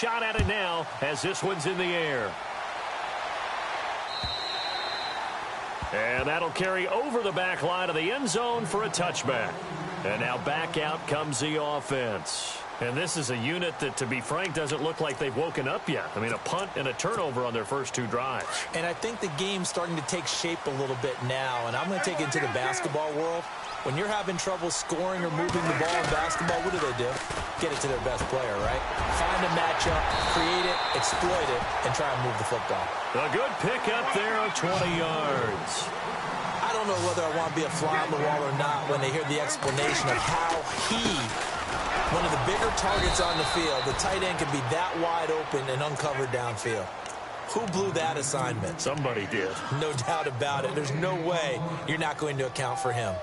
shot at it now as this one's in the air. And that'll carry over the back line of the end zone for a touchback. And now back out comes the offense. And this is a unit that, to be frank, doesn't look like they've woken up yet. I mean, a punt and a turnover on their first two drives. And I think the game's starting to take shape a little bit now. And I'm going to take it into the basketball world. When you're having trouble scoring or moving the ball in basketball, what do? Get it to their best player, right? Find a matchup, create it, exploit it, and try and move the football. A good pickup there of 20 yards. I don't know whether I want to be a fly on the wall or not when they hear the explanation of how one of the bigger targets on the field, the tight end, can be that wide open and uncovered downfield. Who blew that assignment? Somebody did. No doubt about it. There's no way you're not going to account for him.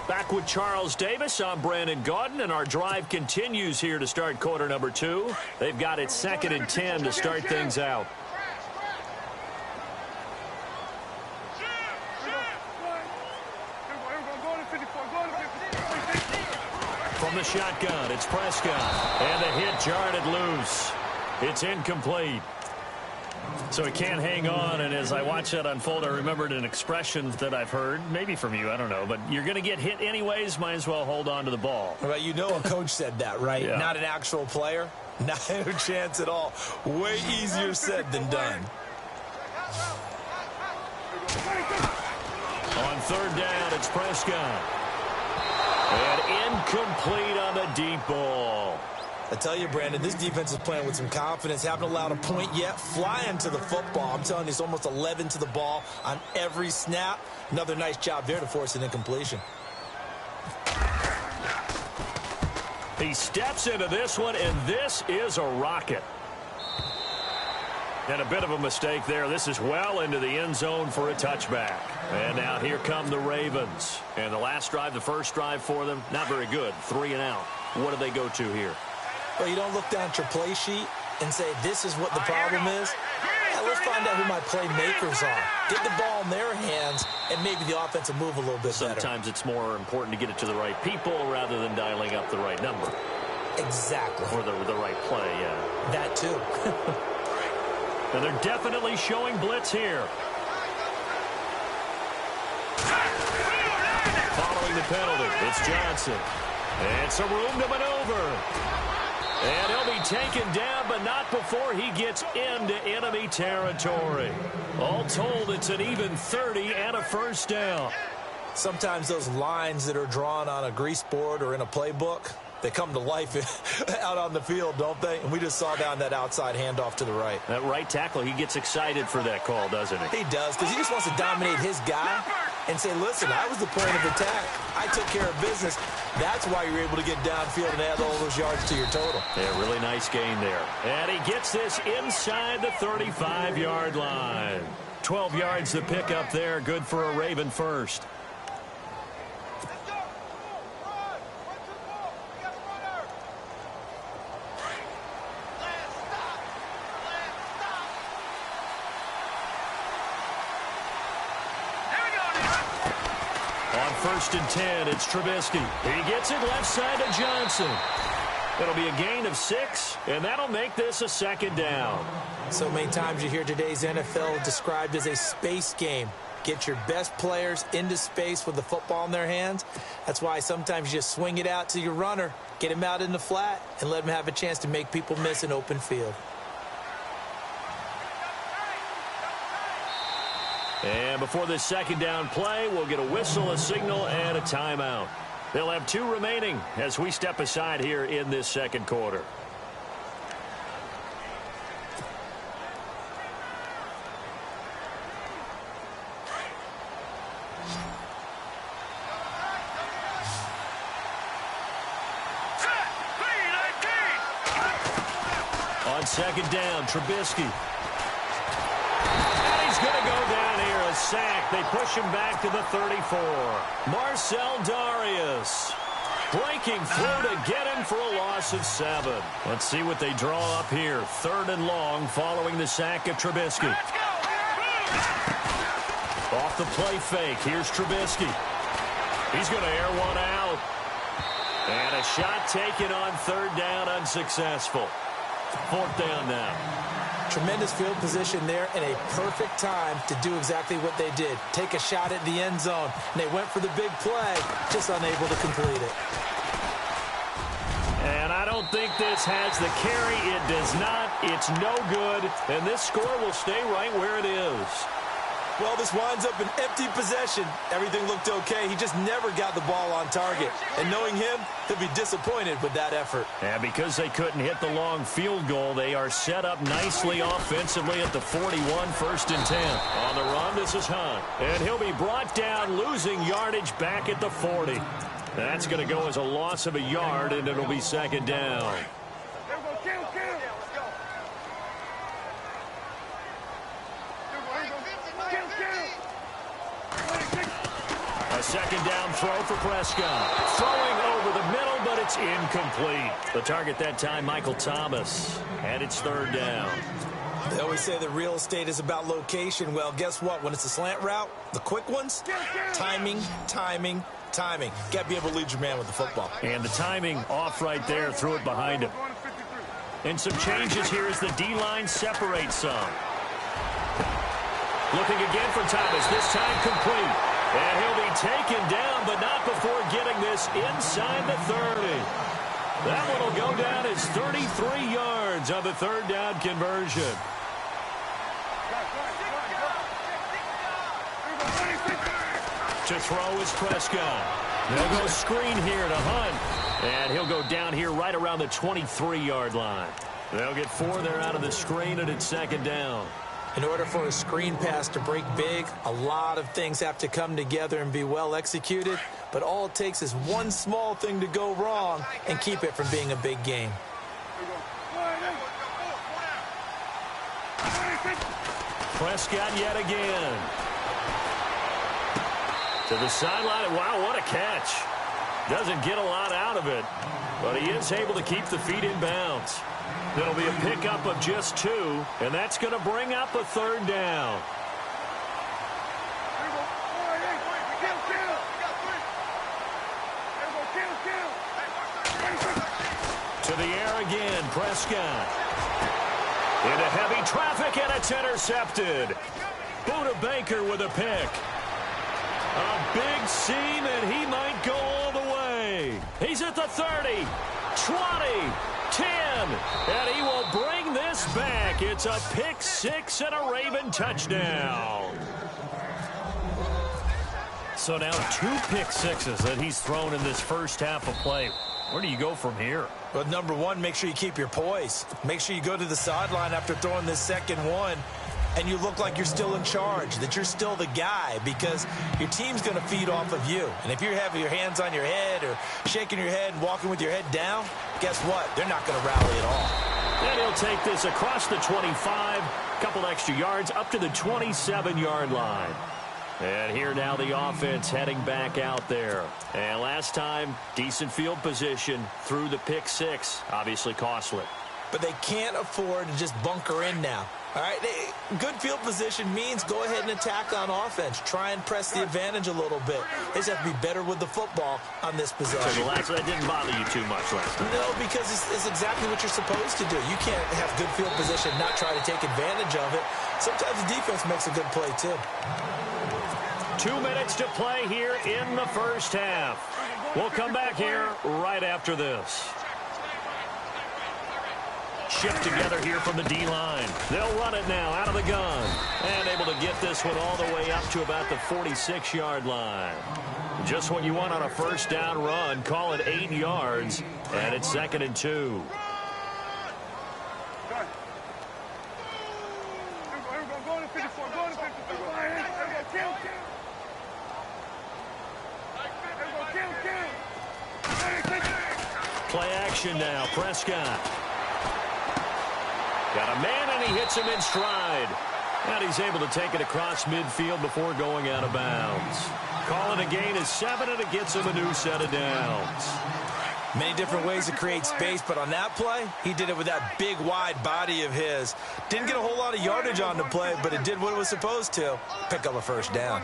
Back with Charles Davis, I'm Brandon Gaudin, and our drive continues here to start quarter number 2. They've got it 2nd and 10 to start things out. From the shotgun, it's Prescott, and the hit jarred it loose. It's incomplete. So he can't hang on, and as I watch that unfold, I remembered an expression that I've heard, maybe from you, I don't know, but you're going to get hit anyways, might as well hold on to the ball. Well, you know a coach said that, right? Yeah. Not an actual player. Not a chance at all. Way easier said than done. On 3rd down, it's Prescott. And incomplete on the deep ball. I tell you, Brandon, this defense is playing with some confidence. Haven't allowed a point yet. Flying to the football. I'm telling you, it's almost 11 to the ball on every snap. Another nice job there to force an incompletion. He steps into this one, and this is a rocket. And a bit of a mistake there. This is well into the end zone for a touchback. And now here come the Ravens. And the last drive, the first drive for them, not very good. 3 and out. What do they go to here? Well, you don't look down at your play sheet and say, this is what the problem is. Yeah, let's find out who my playmakers are. Get the ball in their hands, and maybe the offense will move a little bit better. Sometimes it's more important to get it to the right people rather than dialing up the right number. Exactly. Or the right play, yeah. That too. And they're definitely showing blitz here. Following the penalty, it's Johnson. And some room to maneuver. And he'll be taken down, but not before he gets into enemy territory. All told, it's an even 30 and a first down. Sometimes those lines that are drawn on a grease board or in a playbook, they come to life out on the field, don't they? And we just saw down that outside handoff to the right. That right tackle, he gets excited for that call, doesn't he? He does, because he just wants to dominate his guy and say, listen, I was the point of attack. I took care of business. That's why you're able to get downfield and add all those yards to your total. Yeah, really nice gain there. And he gets this inside the 35-yard line. 12 yards to pick up there. Good for a Raven first. First and 10, it's Trubisky. He gets it left side to Johnson. It'll be a gain of 6, and that'll make this a 2nd down. So many times you hear today's NFL described as a space game. Get your best players into space with the football in their hands. That's why sometimes you just swing it out to your runner, get him out in the flat, and let him have a chance to make people miss an open field. And before this 2nd down play, we'll get a whistle, a signal, and a timeout. They'll have 2 remaining as we step aside here in this second quarter. On 2nd down, Trubisky. And he's going to go down here, a sack. They push him back to the 34. Marcel Darius breaking through to get him for a loss of 7. Let's see what they draw up here. 3rd and long following the sack of Trubisky. Off the play fake. Here's Trubisky. He's going to air one out. And a shot taken on third down, unsuccessful. Fourth down now. Tremendous field position there and a perfect time to do exactly what they did. Take a shot at the end zone. And they went for the big play, just unable to complete it. And I don't think this has the carry. It does not. It's no good. And this score will stay right where it is. Well, this winds up an empty possession. Everything looked okay. He just never got the ball on target. And knowing him, he'll be disappointed with that effort. And because they couldn't hit the long field goal, they are set up nicely offensively at the 41, 1st and 10. On the run, this is Hunt. And he'll be brought down, losing yardage back at the 40. That's going to go as a loss of a yard, and it'll be 2nd down. A 2nd down throw for Prescott. Throwing over the middle, but it's incomplete. The target that time, Michael Thomas. And it's 3rd down. They always say that real estate is about location. Well, guess what? When it's a slant route, the quick ones, timing, timing, timing. Got to be able to lead your man with the football. And the timing off right there. Threw it behind him. And some changes here as the D-line separates some. Looking again for Thomas. This time complete. And he'll be taken down, but not before getting this inside the 30. That one will go down as 33 yards on the 3rd down conversion. To throw is Prescott. They'll go screen here to Hunt. And he'll go down here right around the 23-yard line. They'll get 4 there out of the screen, and it's 2nd down. In order for a screen pass to break big, a lot of things have to come together and be well executed. But all it takes is one small thing to go wrong and keep it from being a big game. Prescott yet again. To the sideline. Wow, what a catch. Doesn't get a lot out of it, but he is able to keep the feet in bounds. That'll be a pickup of just 2, and that's going to bring up a 3rd down. To the air again, Prescott. Into heavy traffic, and it's intercepted. Buda Baker with a pick. A big seam, and he might go all the way. He's at the 30, 20, 10, and he will bring this back. It's a pick 6 and a Raven touchdown. So now 2 pick 6s that he's thrown in this first half of play. Where do you go from here? Well, number one, make sure you keep your poise. Make sure you go to the sideline after throwing this second one, and you look like you're still in charge, that you're still the guy, because your team's going to feed off of you. And if you're having your hands on your head or shaking your head and walking with your head down, guess what? They're not going to rally at all. And he'll take this across the 25, couple extra yards, up to the 27-yard line. And here now the offense heading back out there. And last time, decent field position through the pick 6, obviously costly. But they can't afford to just bunker in now. All right, good field position means go ahead and attack on offense. Try and press the advantage a little bit. They just have to be better with the football on this possession. So that didn't bother you too much last time? No, because it's exactly what you're supposed to do. You can't have good field position and not try to take advantage of it. Sometimes the defense makes a good play, too. 2 minutes to play here in the first half. We'll come back here right after this. Shift together here from the D-line. They'll run it now out of the gun. And able to get this one all the way up to about the 46-yard line. Just what you want on a first down run. Call it 8 yards. And it's 2nd and 2. Play action now. Prescott. Got a man, and he hits him in stride. And he's able to take it across midfield before going out of bounds. Calling a gain is 7, and it gets him a new set of downs. Many different ways to create space, but on that play, he did it with that big, wide body of his. Didn't get a whole lot of yardage on the play, but it did what it was supposed to. Pick up a first down.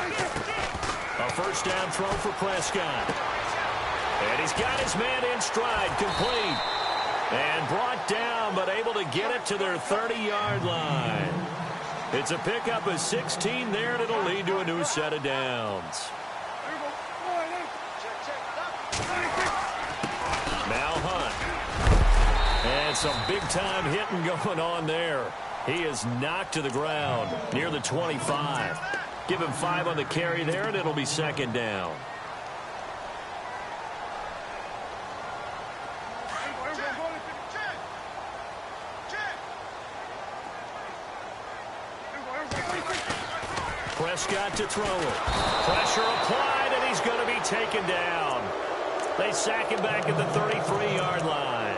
A first down throw for Prescott. And he's got his man in stride, complete. And brought down, but able to get it to their 30-yard line. It's a pickup of 16 there, and it'll lead to a new set of downs. Now Hunt. And some big-time hitting going on there. He is knocked to the ground near the 25. Give him 5 on the carry there, and it'll be second down. Prescott to throw it. Pressure applied, and he's going to be taken down. They sack him back at the 33-yard line.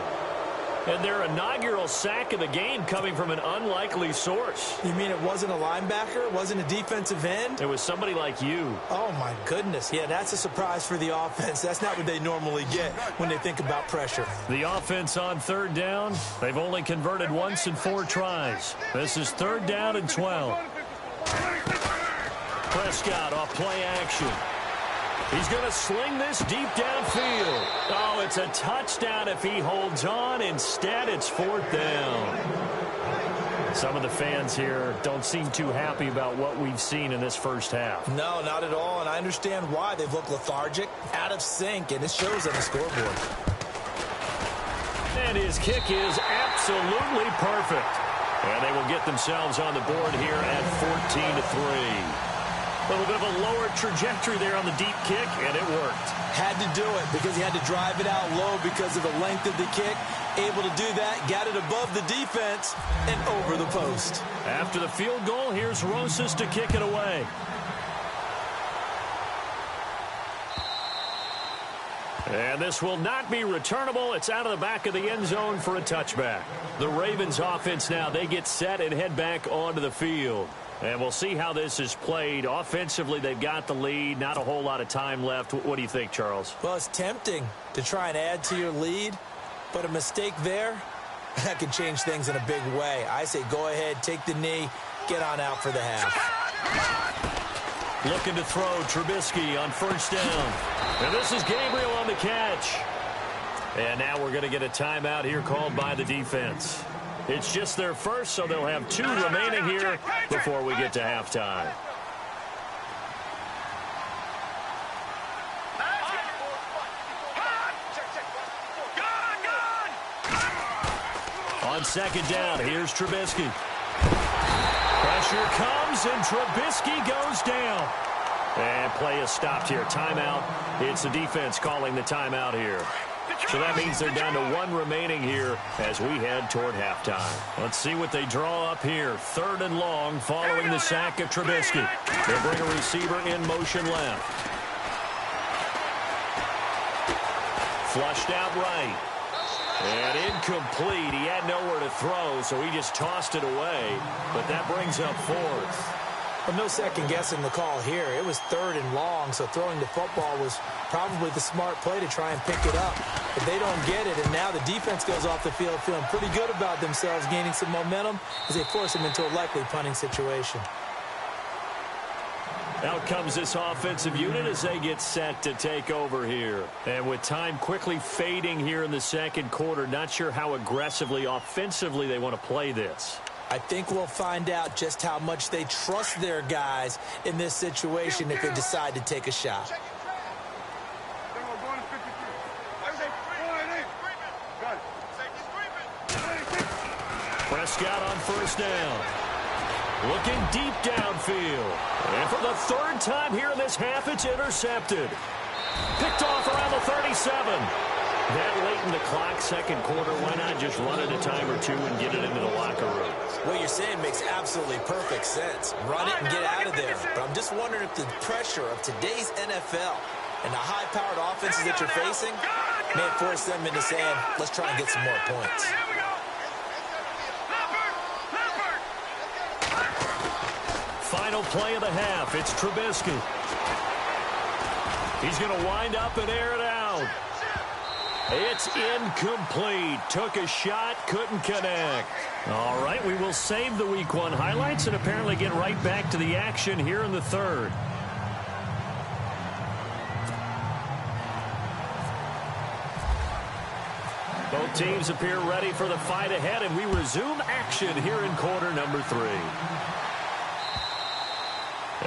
And their inaugural sack of the game coming from an unlikely source. You mean it wasn't a linebacker? It wasn't a defensive end? It was somebody like you. Oh, my goodness. Yeah, that's a surprise for the offense. That's not what they normally get when they think about pressure. The offense on third down, they've only converted once in 4 tries. This is third down and 12. Prescott off play action. He's going to sling this deep downfield. Oh, it's a touchdown if he holds on. Instead, it's fourth down. Some of the fans here don't seem too happy about what we've seen in this first half. No, not at all, and I understand why. They've looked lethargic, out of sync, and it shows on the scoreboard. And his kick is absolutely perfect. And they will get themselves on the board here at 14-3. A little bit of a lower trajectory there on the deep kick, and it worked. Had to do it because he had to drive it out low because of the length of the kick. Able to do that, got it above the defense, and over the post. After the field goal, here's Rosas to kick it away. And this will not be returnable. It's out of the back of the end zone for a touchback. The Ravens offense now, they get set and head back onto the field. And we'll see how this is played. Offensively, they've got the lead. Not a whole lot of time left. What do you think, Charles? Well, it's tempting to try and add to your lead, but a mistake there, that could change things in a big way. I say go ahead, take the knee, get on out for the half. Looking to throw, Trubisky on first down. And this is Gabriel on the catch. And now we're going to get a timeout here called by the defense. It's just their first, so they'll have 2 remaining here before we get to halftime. On second down, here's Trubisky. Pressure comes, and Trubisky goes down. And play is stopped here. Timeout. It's the defense calling the timeout here. So that means they're down to 1 remaining here as we head toward halftime. Let's see what they draw up here. Third and long following the sack of Trubisky. They'll bring a receiver in motion left. Flushed out right. And incomplete. He had nowhere to throw, so he just tossed it away. But that brings up fourth. Well, no second guessing the call here. It was third and long, so throwing the football was probably the smart play to try and pick it up. But they don't get it, and now the defense goes off the field feeling pretty good about themselves, gaining some momentum as they force them into a likely punting situation. Out comes this offensive unit as they get set to take over here. And with time quickly fading here in the second quarter, not sure how aggressively, offensively they want to play this. I think we'll find out just how much they trust their guys in this situation if they decide to take a shot. Prescott on first down. Looking deep downfield. And for the 3rd time here in this half, it's intercepted. Picked off around the 37. That late in the clock, second quarter, why not just run it a time or 2 and get it into the locker room? What you're saying makes absolutely perfect sense. Run it and get out of there. But I'm just wondering if the pressure of today's NFL and the high-powered offenses that you're facing may force them into saying, let's try and get some more points. Final play of the half. It's Trubisky. He's going to wind up and air it out. It's incomplete. Took a shot, couldn't connect. All right, we will save the Week 1 highlights and apparently get right back to the action here in the third. Both teams appear ready for the fight ahead, and we resume action here in quarter number 3.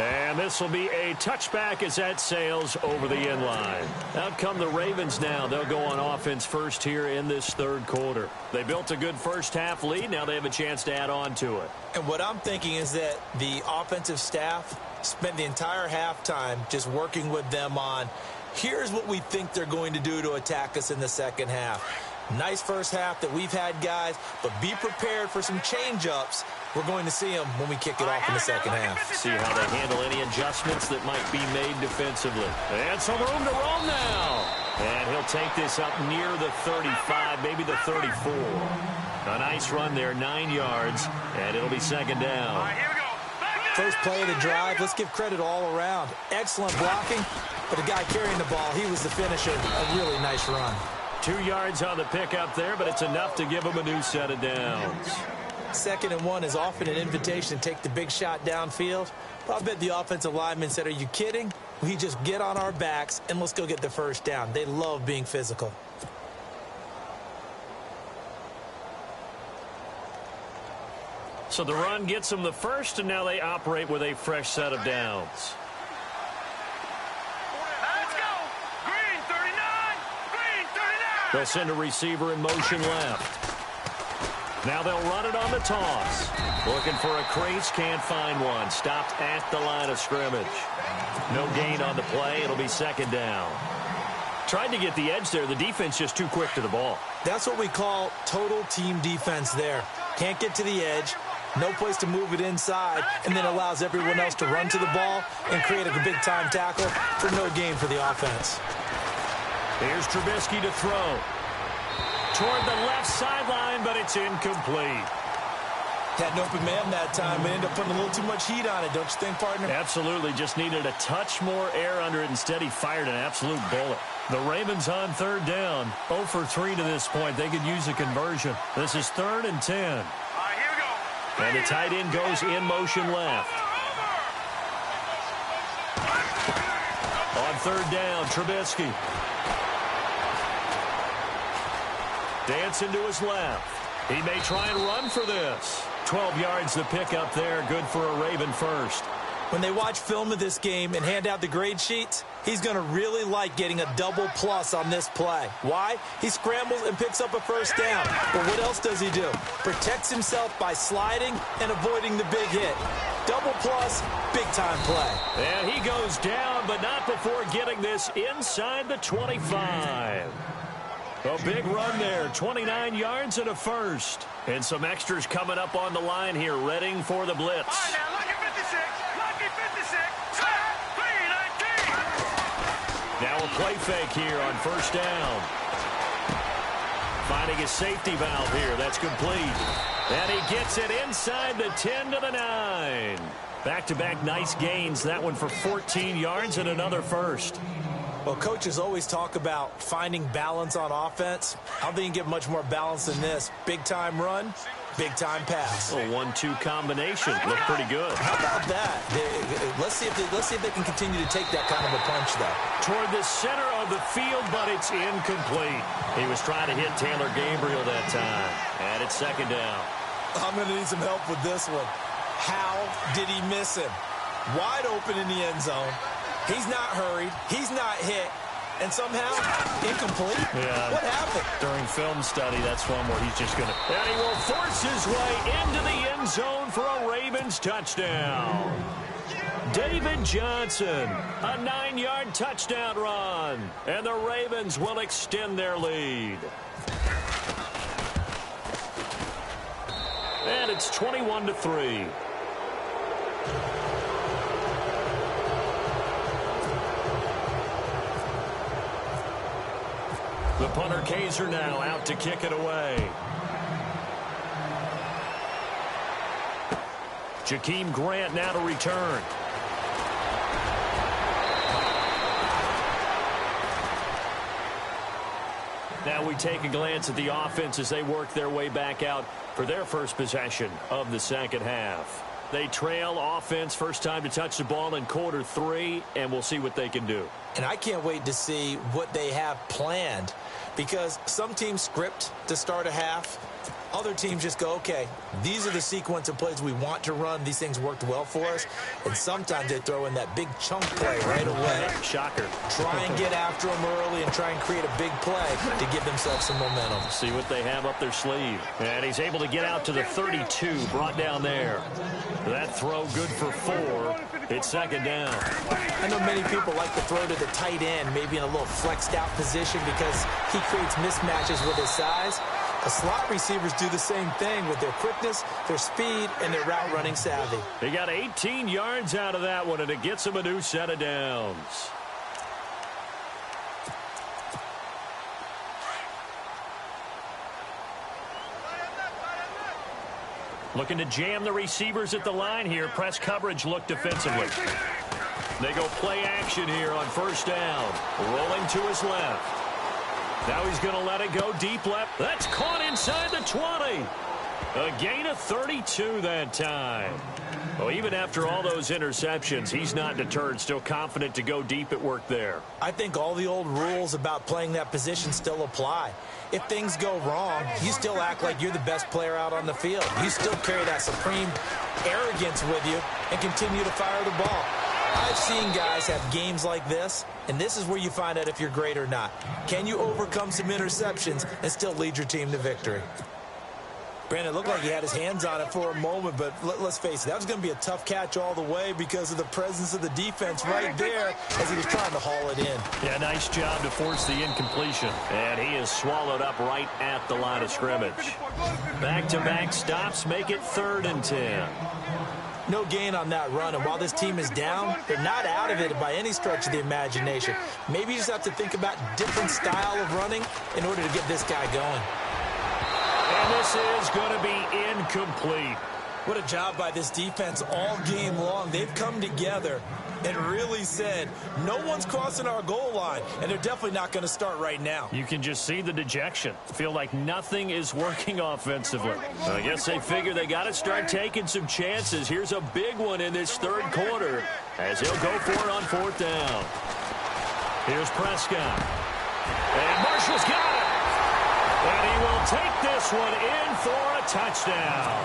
And this will be a touchback as that sails over the end line. Out come the Ravens now. They'll go on offense first here in this third quarter. They built a good first half lead. Now they have a chance to add on to it. And what I'm thinking is that the offensive staff spent the entire halftime just working with them on, here's what we think they're going to do to attack us in the second half. Nice first half that we've had, guys, but be prepared for some change-ups. We're going to see them when we kick it off in the second half. See how they handle any adjustments that might be made defensively. And some room to roam now. And he'll take this up near the 35, maybe the 34. A nice run there, 9 yards, and it'll be second down. All right, here we go. First play of the drive, let's give credit all around. Excellent blocking, but the guy carrying the ball, he was the finisher. A really nice run. 2 yards on the pickup there, but it's enough to give him a new set of downs. 2nd and 1 is often an invitation to take the big shot downfield. But I bet the offensive lineman said, are you kidding? We just get on our backs and let's go get the first down. They love being physical. So the run gets them the first, and now they operate with a fresh set of downs. Let's go. Green 39. Green 39. They'll send a receiver in motion left. Now they'll run it on the toss. Looking for a crease, can't find one. Stopped at the line of scrimmage. No gain on the play. It'll be second down. Tried to get the edge there. The defense just too quick to the ball. That's what we call total team defense there. Can't get to the edge. No place to move it inside, and then allows everyone else to run to the ball and create a big-time tackle for no gain for the offense. Here's Trubisky to throw. Toward the left sideline, but it's incomplete. Had an open man that time, but ended up putting a little too much heat on it, don't you think, partner? Absolutely. Just needed a touch more air under it. Instead, he fired an absolute bullet. The Ravens on third down. 0 for 3 to this point. They could use a conversion. This is 3rd and 10. All right, here we go. And the tight end goes in motion left. On third down, Trubisky. Dancing to his left. He may try and run for this. 12 yards the pickup there. Good for a Raven first. When they watch film of this game and hand out the grade sheets, he's going to really like getting a double plus on this play. Why? He scrambles and picks up a first down. But what else does he do? Protects himself by sliding and avoiding the big hit. Double plus, big-time play. And he goes down, but not before getting this inside the 25. A big run there, 29 yards and a first. And some extras coming up on the line here, readying for the blitz. All right, now, lucky 56. Lucky 56. 319. Now a play fake here on first down. Finding a safety valve here. That's complete. And he gets it inside the 10 to the 9. Back-to-back nice gains. That one for 14 yards and another first. Well, coaches always talk about finding balance on offense. I don't think you can get much more balance than this. Big-time run, big-time pass. A 1-2 combination. Looked pretty good. How about that? Let's see if they can continue to take that kind of a punch, though. Toward the center of the field, but it's incomplete. He was trying to hit Taylor Gabriel that time. And it's second down. I'm going to need some help with this one. How did he miss him? Wide open in the end zone. He's not hurried. He's not hit. And somehow, incomplete? Yeah. What happened? During film study, that's one where he's just going to... And he will force his way into the end zone for a Ravens touchdown. David Johnson, a 9-yard touchdown run. And the Ravens will extend their lead. And it's 21-3. The punter Kaiser now out to kick it away. Jakeem Grant now to return. Now we take a glance at the offense as they work their way back out for their first possession of the second half. They trail offense, first time to touch the ball in quarter 3, and we'll see what they can do. And I can't wait to see what they have planned. because some teams script to start a half. Other teams just go, okay, these are the sequence of plays we want to run. These things worked well for us. And sometimes they throw in that big chunk play right away. Shocker. Try and get after them early and try and create a big play to give themselves some momentum. See what they have up their sleeve. And he's able to get out to the 32, brought down there. That throw good for 4. It's second down. I know many people like to throw to the tight end, maybe in a little flexed out position because he creates mismatches with his size. The slot receivers do the same thing with their quickness, their speed, and their route running savvy. He got 18 yards out of that one, and it gets him a new set of downs. Looking to jam the receivers at the line here. Press coverage look defensively. They go play action here on first down. Rolling to his left. Now he's going to let it go deep left. That's caught inside the 20. A gain of 32 that time. Well, even after all those interceptions, he's not deterred, still confident to go deep at work there. I think all the old rules about playing that position still apply. If things go wrong, you still act like you're the best player out on the field. You still carry that supreme arrogance with you and continue to fire the ball. I've seen guys have games like this, and this is where you find out if you're great or not. Can you overcome some interceptions and still lead your team to victory? Brandon, it looked like he had his hands on it for a moment, but let's face it, that was going to be a tough catch all the way because of the presence of the defense right there as he was trying to haul it in. Yeah, nice job to force the incompletion. And he is swallowed up right at the line of scrimmage. Back-to-back stops make it 3rd and 10. No gain on that run, and while this team is down, they're not out of it by any stretch of the imagination. Maybe you just have to think about different style of running in order to get this guy going. And this is going to be incomplete. What a job by this defense all game long. They've come together and really said, no one's crossing our goal line, and they're definitely not going to start right now. You can just see the dejection. Feel like nothing is working offensively. I guess they figure they got to start taking some chances. Here's a big one in this 3rd quarter as he'll go for it on 4th down. Here's Prescott. And Marshall's got it. And he will take this one in for a touchdown.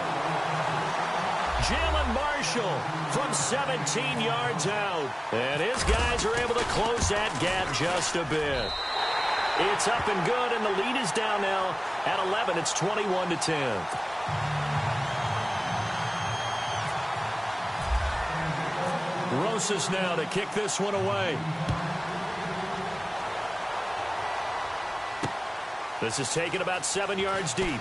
Jalen Marshall from 17 yards out. And his guys are able to close that gap just a bit. It's up and good, and the lead is down now at 11. It's 21-10. Rosas now to kick this one away. This is taken about 7 yards deep.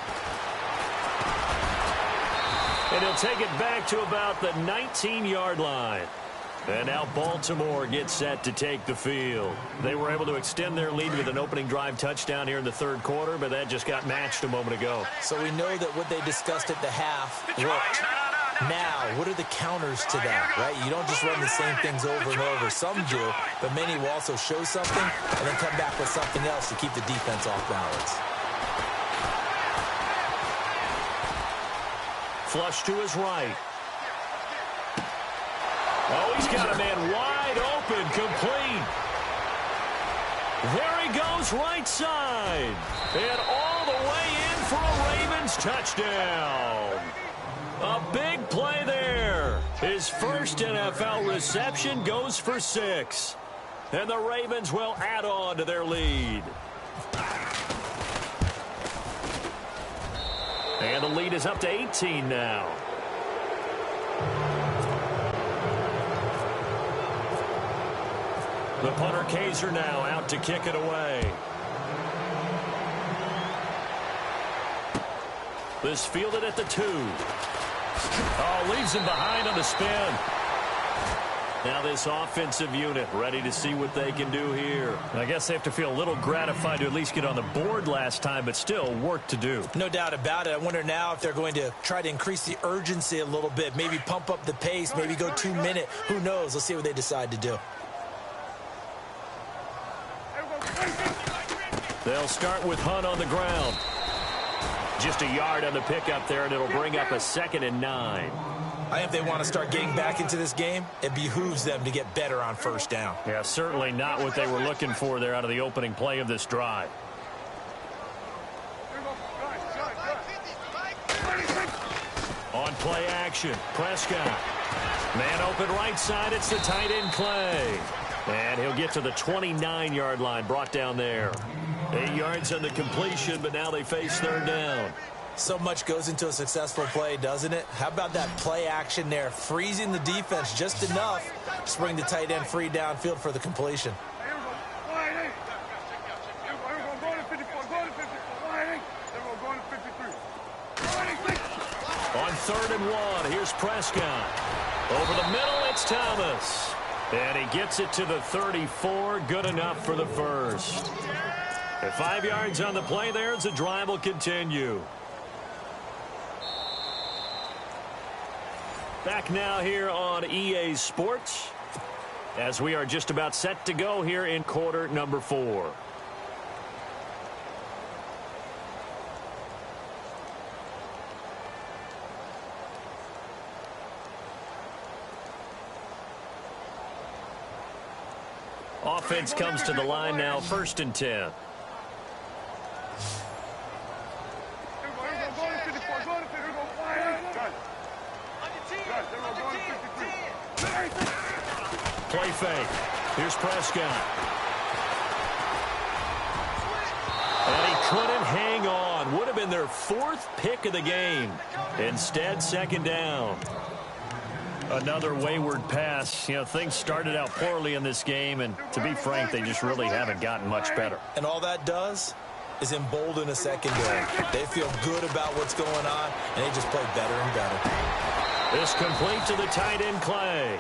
And he'll take it back to about the 19-yard line. And now Baltimore gets set to take the field. They were able to extend their lead with an opening drive touchdown here in the 3rd quarter, but that just got matched a moment ago. So we know that what they discussed at the half worked. Now, what are the counters to that, right? You don't just run the same things over and over. Some do, but many will also show something and then come back with something else to keep the defense off balance. Flush to his right. Oh, he's got a man wide open, complete. There he goes, right side. And all the way in for a Ravens touchdown. A big play there. His first NFL reception goes for 6. And the Ravens will add on to their lead. And the lead is up to 18 now. The punter Kaiser now out to kick it away. This fielded at the 2. Oh, leaves him behind on the spin. Now this offensive unit ready to see what they can do here. I guess they have to feel a little gratified to at least get on the board last time, but still work to do. No doubt about it. I wonder now if they're going to try to increase the urgency a little bit, maybe pump up the pace, maybe go 2-minute. Who knows? Let's see what they decide to do. They'll start with Hunt on the ground. Just a yard on the pickup there, and it'll bring up a 2nd and 9. I think if they want to start getting back into this game, it behooves them to get better on first down. Yeah, certainly not what they were looking for there out of the opening play of this drive. On play action, Prescott. Man open right side, it's the tight end Clay. And he'll get to the 29-yard line, brought down there. 8 yards on the completion, but now they face third down. So much goes into a successful play, doesn't it? How about that play action there, freezing the defense just enough to bring the tight end free downfield for the completion. On 3rd and 1, here's Prescott. Over the middle, it's Thomas. And he gets it to the 34, good enough for the first. At 5 yards on the play there, the drive will continue. Back now here on EA Sports, as we are just about set to go here in quarter number 4. Offense comes to the line now, 1st and 10. Play fake. Here's Prescott. And he couldn't hang on. Would have been their 4th pick of the game. Instead, 2nd down. Another wayward pass. You know, things started out poorly in this game, and to be frank, they just really haven't gotten much better. And all that does is embolden a secondary. They feel good about what's going on, and they just play better and better. This complete to the tight end Clay.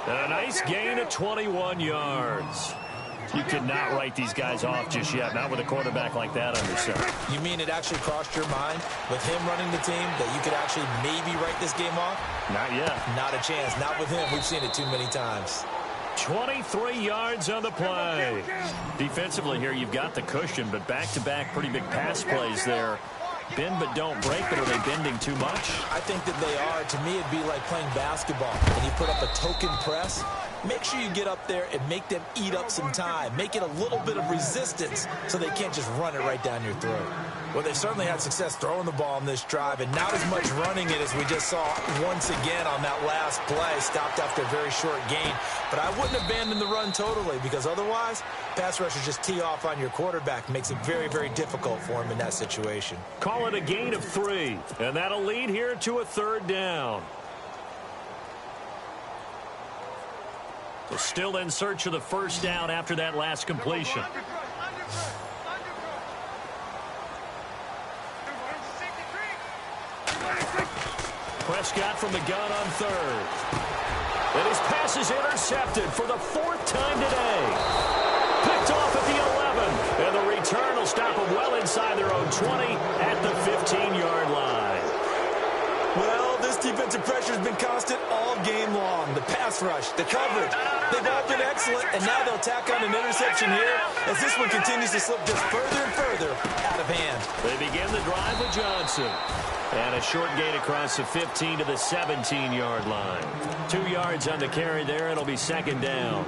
And a nice gain of 21 yards. You cannot write these guys off just yet, not with a quarterback like that under center. You mean it actually crossed your mind with him running the team that you could actually maybe write this game off? Not yet. Not a chance. Not with him. We've seen it too many times. 23 yards on the play. Defensively here, you've got the cushion, but back-to-back pretty big pass plays there. Bend but don't break, but are they bending too much? I think that they are. To me, it'd be like playing basketball. When you put up a token press, make sure you get up there and make them eat up some time. Make it a little bit of resistance so they can't just run it right down your throat. Well, they've certainly had success throwing the ball on this drive, and not as much running it as we just saw once again on that last play. Stopped after a very short gain. But I wouldn't abandon the run totally, because otherwise, pass rushers just tee off on your quarterback. Makes it very, very difficult for him in that situation. Call it a gain of 3, and that'll lead here to a 3rd down. So still in search of the 1st down after that last completion. Prescott from the gun on 3rd. And his pass is intercepted for the 4th time today. Picked off at the 11. And the return will stop them well inside their own 20 at the 15-yard line. Well, this defensive pressure has been constant all game long. The pass rush, the coverage, they've all been excellent, and now they'll tack on an interception here as this one continues to slip just further and further out of hand. They begin the drive with Johnson. And a short gain across the 15 to the 17-yard line. 2 yards on the carry there. It'll be 2nd down.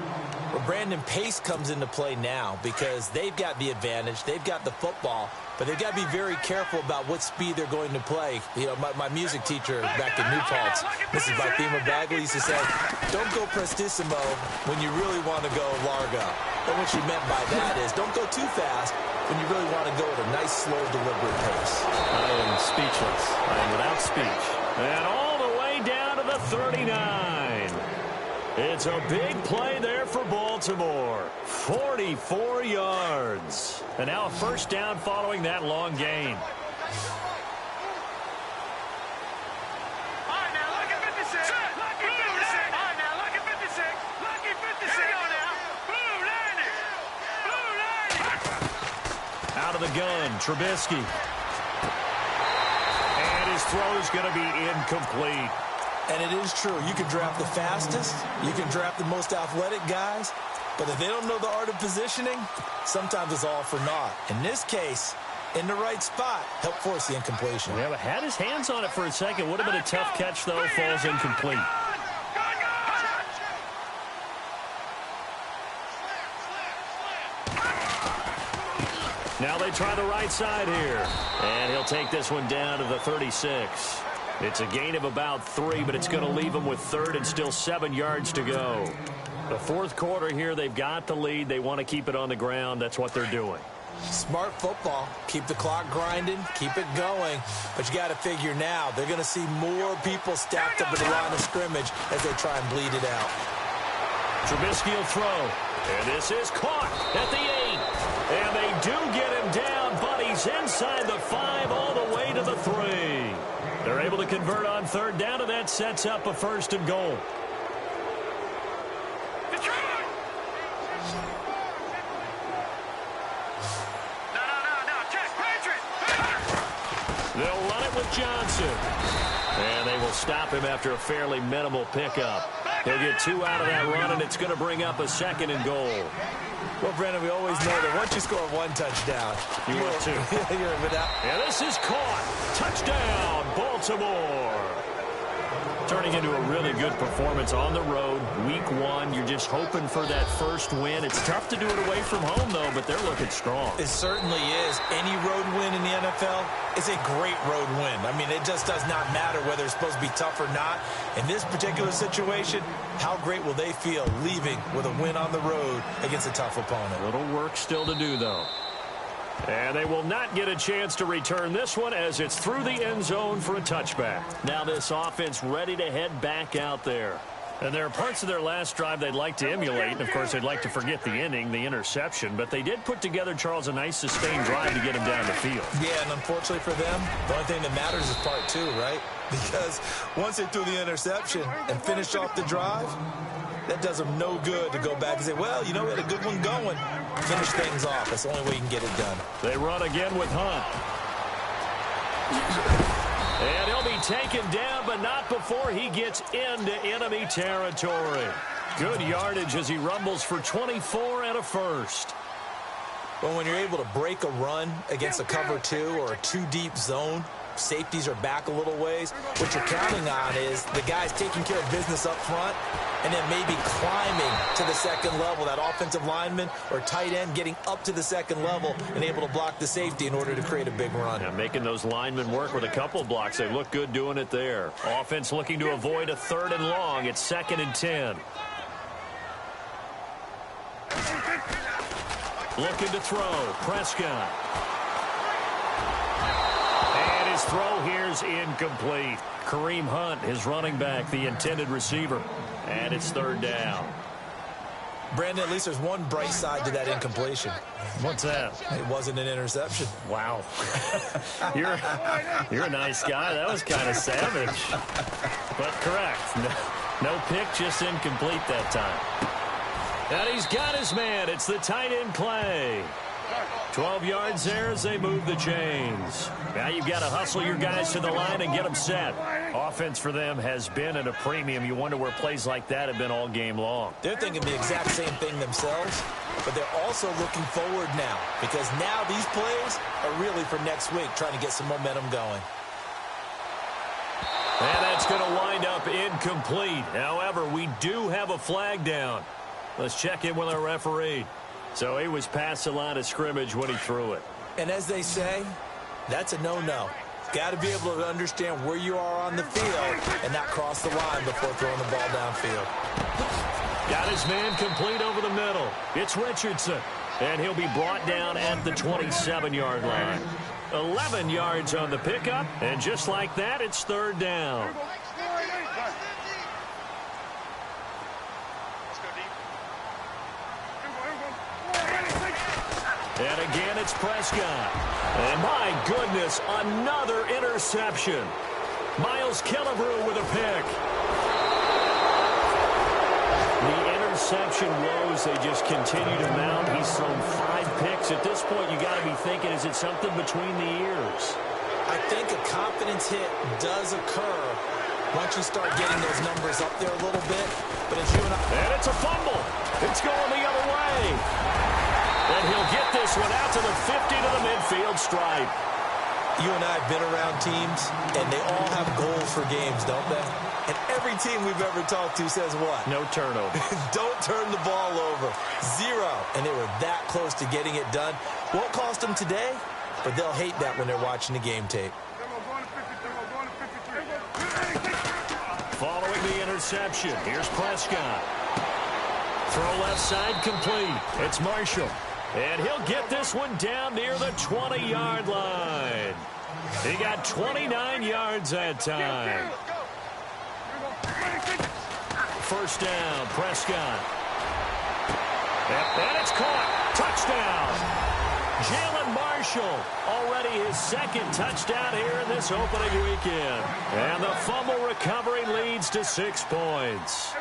Well, Brandon, pace comes into play now because they've got the advantage. They've got the football, but they've got to be very careful about what speed they're going to play. You know, my music teacher back in New Paltz, Mrs. Barthema Bagley, used to say, don't go prestissimo when you really want to go largo. And what she meant by that is don't go too fast when you really want to go at a nice, slow, deliberate pace. I am speechless. I am without speech. And all the way down to the 39. It's a big play there for Baltimore. 44 yards. And now a 1st down following that long gain. Out of the gun, Trubisky. And his throw is going to be incomplete. And it is true. You can draft the fastest. You can draft the most athletic guys. But if they don't know the art of positioning, sometimes it's all for naught. In this case, in the right spot, helped force the incompletion. Yeah, but had his hands on it for a second. Would have been a tough catch, though. Falls incomplete. Now they try the right side here. And he'll take this one down to the 36. It's a gain of about 3, but it's going to leave them with third and still 7 yards to go. The fourth quarter here, they've got the lead. They want to keep it on the ground. That's what they're doing. Smart football. Keep the clock grinding. Keep it going. But you got to figure now, they're going to see more people stacked up at the line of scrimmage as they try and bleed it out. Trubisky will throw. And this is caught at the 8. And they do get him down, but he's inside the 5 all the way to the 3. They're able to convert on third down, and that sets up a 1st and goal. They'll run it with Johnson. And they will stop him after a fairly minimal pickup. He'll get 2 out of that run, and it's going to bring up a 2nd and goal. Well, Brandon, we always know that once you score 1 touchdown, you are 2. You're without. And this is caught. Touchdown, Baltimore. Turning into a really good performance on the road. Week 1, you're just hoping for that first win. It's tough to do it away from home, though, but they're looking strong. It certainly is. Any road win in the NFL is a great road win. I mean, it just does not matter whether it's supposed to be tough or not. In this particular situation, how great will they feel leaving with a win on the road against a tough opponent? A little work still to do, though. And they will not get a chance to return this one as it's through the end zone for a touchback. Now this offense ready to head back out there. And there are parts of their last drive they'd like to emulate. And, of course, they'd like to forget the inning, the interception. But they did put together, Charles, a nice sustained drive to get him down the field. Yeah, and unfortunately for them, the only thing that matters is part 2, right? Because once they threw the interception and finished off the drive, that does them no good to go back and say, well, you know, we had a good one going. Finish things off. That's the only way you can get it done. They run again with Hunt. And he'll be taken down, but not before he gets into enemy territory. Good yardage as he rumbles for 24 and a 1st. Well, when you're able to break a run against a cover 2 or a 2-deep zone, safeties are back a little ways. What you're counting on is the guys taking care of business up front and then maybe climbing to the 2nd level, that offensive lineman or tight end getting up to the 2nd level and able to block the safety in order to create a big run. Yeah, making those linemen work with a couple blocks. They look good doing it there. Offense looking to avoid a 3rd and long. It's 2nd and 10. Looking to throw. Prescott. And his throw here's incomplete. Kareem Hunt, his running back, the intended receiver. And it's 3rd down. Brandon, at least there's one bright side to that incompletion. What's that? It wasn't an interception. Wow. You're a nice guy. That was kind of savage. But correct. No pick, just incomplete that time. And he's got his man. It's the tight end Clay. 12 yards there as they move the chains. Now you've got to hustle your guys to the line and get them set. Offense for them has been at a premium. You wonder where plays like that have been all game long. They're thinking the exact same thing themselves, but they're also looking forward now because now these plays are really for next week, trying to get some momentum going. And that's going to wind up incomplete. However, we do have a flag down. Let's check in with our referee. So he was past the line of scrimmage when he threw it. And as they say, that's a no-no. Got to be able to understand where you are on the field and not cross the line before throwing the ball downfield. Got his man complete over the middle. It's Richardson. And he'll be brought down at the 27-yard line. 11 yards on the pickup. And just like that, it's 3rd down. And again, it's Prescott. And my goodness, another interception. Miles Killebrew with a pick. The interception woes, they just continue to mount. He's thrown 5 picks. At this point, you got to be thinking, is it something between the ears? I think a confidence hit does occur once you start getting those numbers up there a little bit. But as you and it's a fumble. It's going the other way. And he'll get this one out to the 50 to the midfield stripe. You and I have been around teams, and they all have goals for games, don't they? And every team we've ever talked to says what? No turnover. Don't turn the ball over. 0. And they were that close to getting it done. Won't cost them today, but they'll hate that when they're watching the game tape. the interception. Here's Prescott. Throw left side complete. It's Marshall. And he'll get this one down near the 20-yard line. He got 29 yards that time. First down, Prescott. And it's caught. Touchdown. Jalen Marshall, already his second touchdown here in this opening weekend. And the fumble recovery leads to 6 points.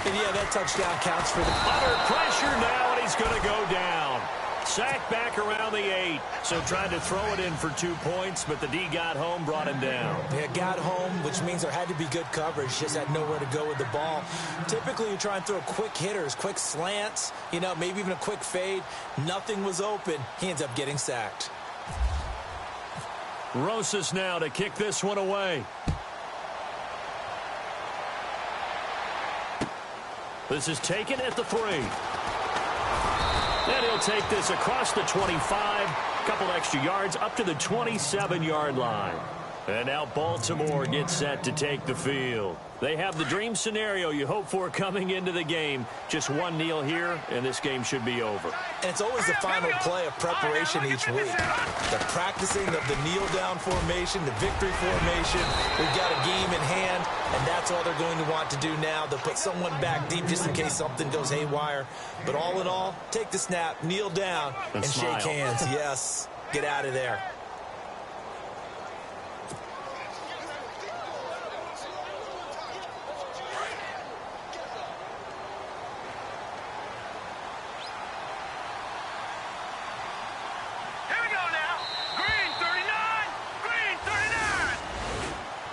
And yeah, that touchdown counts for the... Under pressure now, and he's going to go down. Sacked back around the 8. So tried to throw it in for 2 points, but the D got home, brought him down. Yeah, got home, which means there had to be good coverage. Just had nowhere to go with the ball. Typically, you try and throw quick hitters, quick slants, maybe even a quick fade. Nothing was open. He ends up getting sacked. Rosas now to kick this one away. This is taken at the 3. And he'll take this across the 25. A couple extra yards up to the 27-yard line. And now Baltimore gets set to take the field. They have the dream scenario you hope for coming into the game. Just one kneel here, and this game should be over. And it's always the final play of preparation each week. The practicing of the kneel-down formation, the victory formation. We've got a game in hand, and that's all they're going to want to do now. They'll put someone back deep just in case something goes haywire. But all in all, take the snap, kneel down, and shake hands. Yes, get out of there.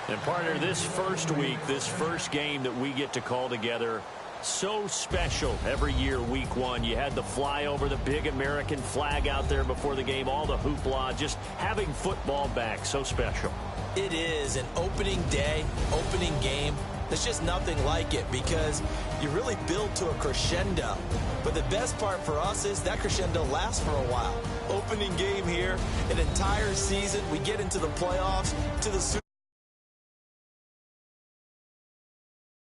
And partner, this first week, this first game that we get to call together, so special every year, week 1. You had the flyover, the big American flag out there before the game, all the hoopla, just having football back, so special. It is an opening day, opening game. There's just nothing like it because you really build to a crescendo. But the best part for us is that crescendo lasts for a while. Opening game here, an entire season, we get into the playoffs, to the Super